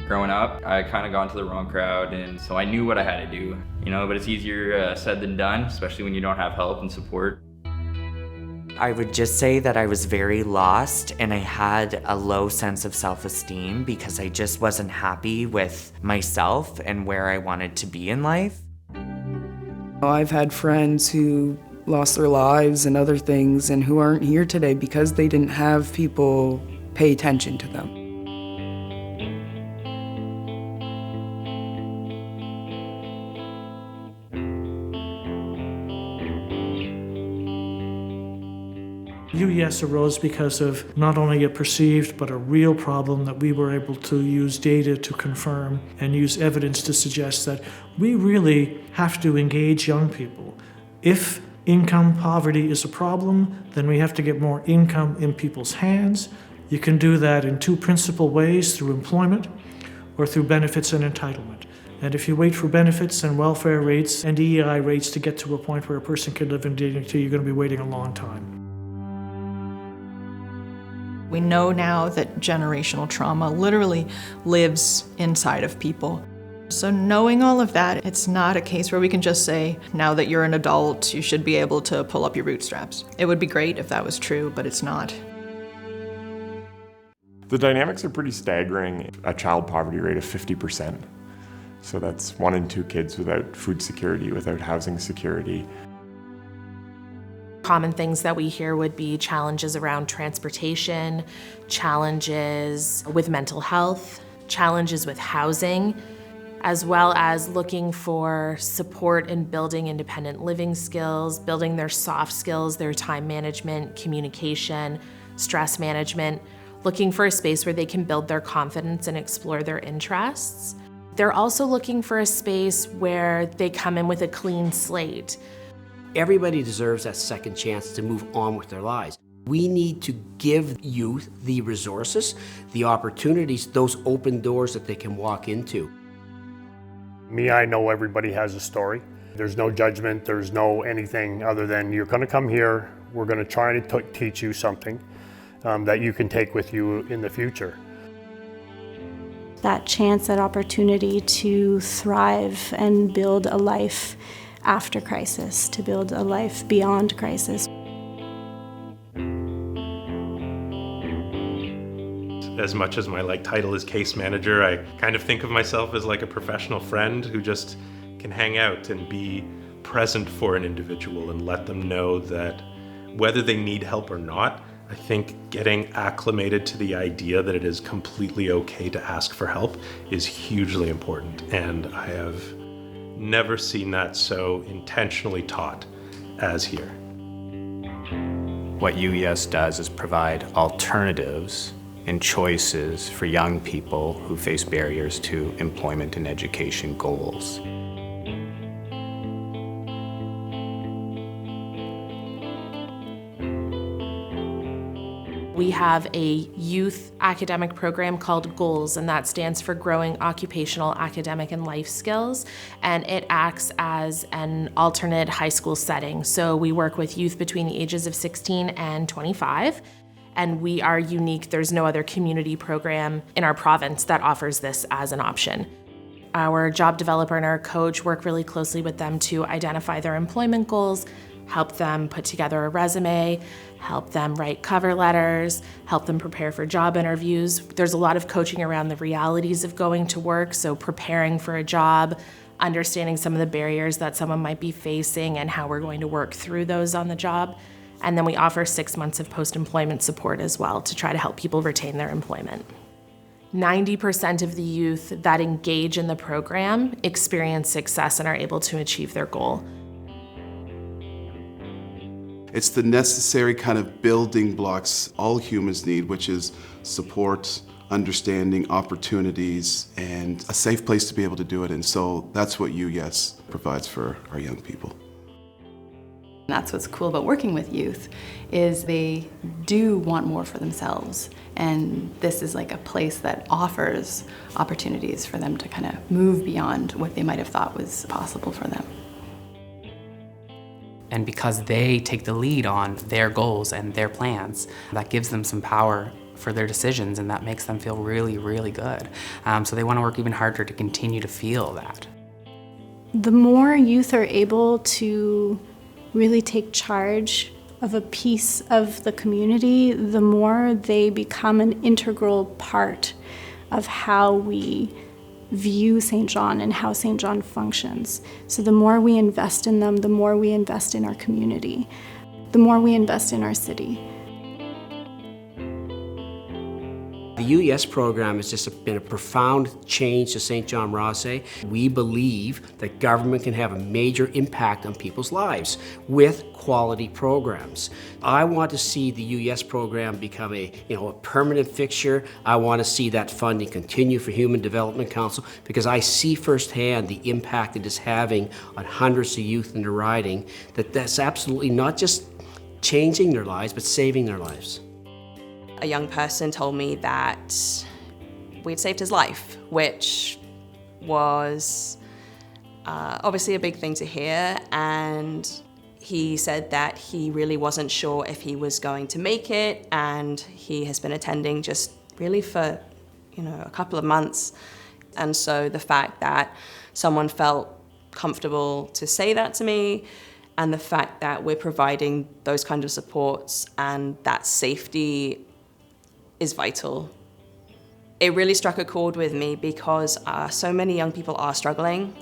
Growing up, I kind of got into the wrong crowd, and so I knew what I had to do, but it's easier said than done, especially when you don't have help and support. I would just say that I was very lost and I had a low sense of self-esteem because I just wasn't happy with myself and where I wanted to be in life. I've had friends who lost their lives and other things and who aren't here today because they didn't have people pay attention to them. UYES arose because of not only a perceived but a real problem that we were able to use data to confirm and use evidence to suggest that we really have to engage young people. If income poverty is a problem, then we have to get more income in people's hands. You can do that in two principal ways, through employment or through benefits and entitlement. And if you wait for benefits and welfare rates and EI rates to get to a point where a person can live in dignity, you're going to be waiting a long time. We know now that generational trauma literally lives inside of people. So knowing all of that, it's not a case where we can just say, now that you're an adult, you should be able to pull up your bootstraps. It would be great if that was true, but it's not. The dynamics are pretty staggering. A child poverty rate of 50%. So that's 1 in 2 kids without food security, without housing security. Common things that we hear would be challenges around transportation, challenges with mental health, challenges with housing, as well as looking for support in building independent living skills, building their soft skills, their time management, communication, stress management, looking for a space where they can build their confidence and explore their interests. They're also looking for a space where they come in with a clean slate. Everybody deserves that second chance to move on with their lives. We need to give youth the resources, the opportunities, those open doors that they can walk into. I know everybody has a story. There's no judgment, there's no anything other than you're gonna come here, we're gonna try to teach you something that you can take with you in the future. That chance, that opportunity to thrive and build a life after crisis, to build a life beyond crisis. As much as my title is case manager, I kind of think of myself as like a professional friend who just can hang out and be present for an individual and let them know that whether they need help or not, I think getting acclimated to the idea that it is completely okay to ask for help is hugely important, and I have never seen that so intentionally taught as here. What UYES does is provide alternatives and choices for young people who face barriers to employment and education goals. We have a youth academic program called GOALS, and that stands for Growing Occupational, Academic, and Life Skills, and it acts as an alternate high school setting. So we work with youth between the ages of 16 and 25, and we are unique. There's no other community program in our province that offers this as an option. Our job developer and our coach work really closely with them to identify their employment goals, help them put together a resume, help them write cover letters, help them prepare for job interviews. There's a lot of coaching around the realities of going to work, so preparing for a job, understanding some of the barriers that someone might be facing and how we're going to work through those on the job. And then we offer 6 months of post-employment support as well to try to help people retain their employment. 90% of the youth that engage in the program experience success and are able to achieve their goal. It's the necessary kind of building blocks all humans need, which is support, understanding, opportunities, and a safe place to be able to do it. And so that's what UYES provides for our young people. That's what's cool about working with youth, is they do want more for themselves. And this is like a place that offers opportunities for them to kind of move beyond what they might have thought was possible for them. And because they take the lead on their goals and their plans, that gives them some power for their decisions, and that makes them feel really, really good. So they want to work even harder to continue to feel that. The more youth are able to really take charge of a piece of the community, the more they become an integral part of how we view St. John and how St. John functions. So the more we invest in them, the more we invest in our community, the more we invest in our city. The UYES program has just been a profound change to St. John Rothsay. We believe that government can have a major impact on people's lives with quality programs. I want to see the UYES program become a permanent fixture. I want to see that funding continue for Human Development Council because I see firsthand the impact it is having on hundreds of youth in the riding, that's absolutely not just changing their lives, but saving their lives. A young person told me that we'd saved his life, which was obviously a big thing to hear, and he said that he really wasn't sure if he was going to make it, and he has been attending just really for a couple of months. And so the fact that someone felt comfortable to say that to me, and the fact that we're providing those kind of supports and that safety is vital. It really struck a chord with me because so many young people are struggling.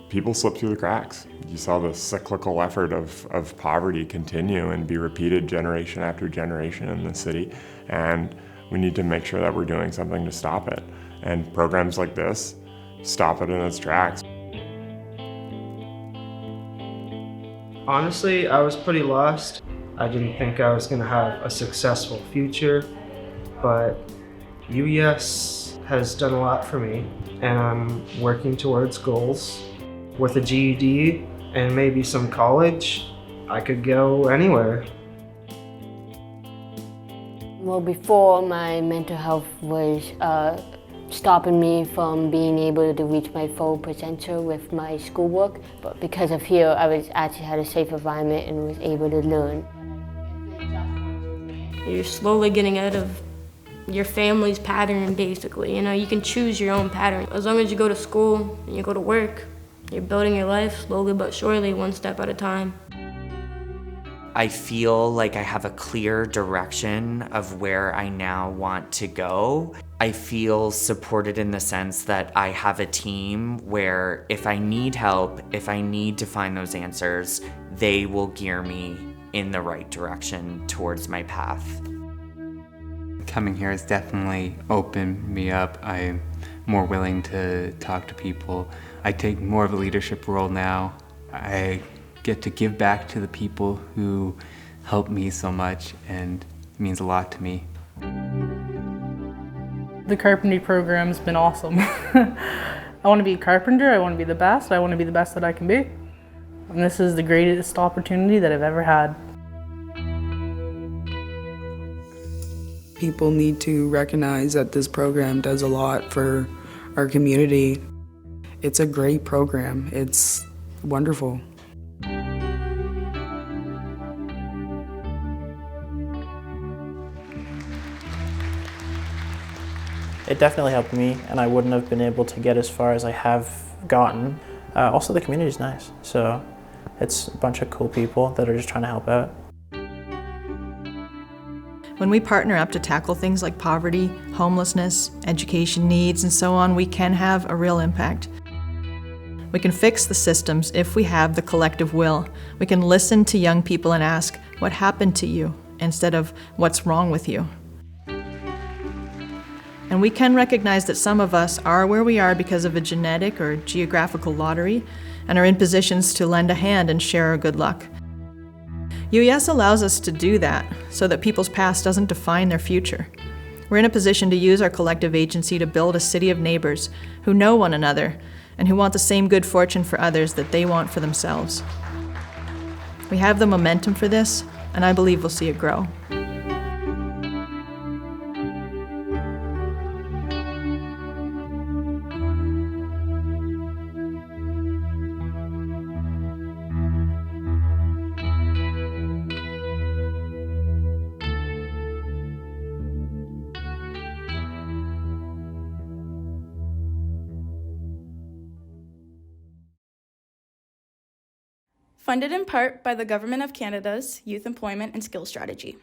People slip through the cracks. You saw the cyclical effort of poverty continue and be repeated generation after generation in the city, and we need to make sure that we're doing something to stop it. And programs like this stop it in its tracks. Honestly, I was pretty lost. I didn't think I was going to have a successful future, but UYES has done a lot for me, and I'm working towards goals. With a GED and maybe some college, I could go anywhere. Well, before, my mental health was stopping me from being able to reach my full potential with my schoolwork, but because of here, I actually had a safe environment and was able to learn. You're slowly getting out of your family's pattern, basically. You can choose your own pattern. As long as you go to school and you go to work, you're building your life slowly but surely, one step at a time. I feel like I have a clear direction of where I now want to go. I feel supported in the sense that I have a team where if I need help, if I need to find those answers, they will gear me in the right direction towards my path. Coming here has definitely opened me up. I'm more willing to talk to people. I take more of a leadership role now. I get to give back to the people who helped me so much, and it means a lot to me. The carpentry program's been awesome. I want to be a carpenter, I want to be the best, I want to be the best that I can be. And this is the greatest opportunity that I've ever had. People need to recognize that this program does a lot for our community. It's a great program. It's wonderful. It definitely helped me, and I wouldn't have been able to get as far as I have gotten. Also, the community's nice, so it's a bunch of cool people that are just trying to help out. When we partner up to tackle things like poverty, homelessness, education needs, and so on, we can have a real impact. We can fix the systems if we have the collective will. We can listen to young people and ask, what happened to you, instead of what's wrong with you. And we can recognize that some of us are where we are because of a genetic or geographical lottery and are in positions to lend a hand and share our good luck. UYES allows us to do that so that people's past doesn't define their future. We're in a position to use our collective agency to build a city of neighbors who know one another and who want the same good fortune for others that they want for themselves. We have the momentum for this, and I believe we'll see it grow. Funded in part by the Government of Canada's Youth Employment and Skills Strategy.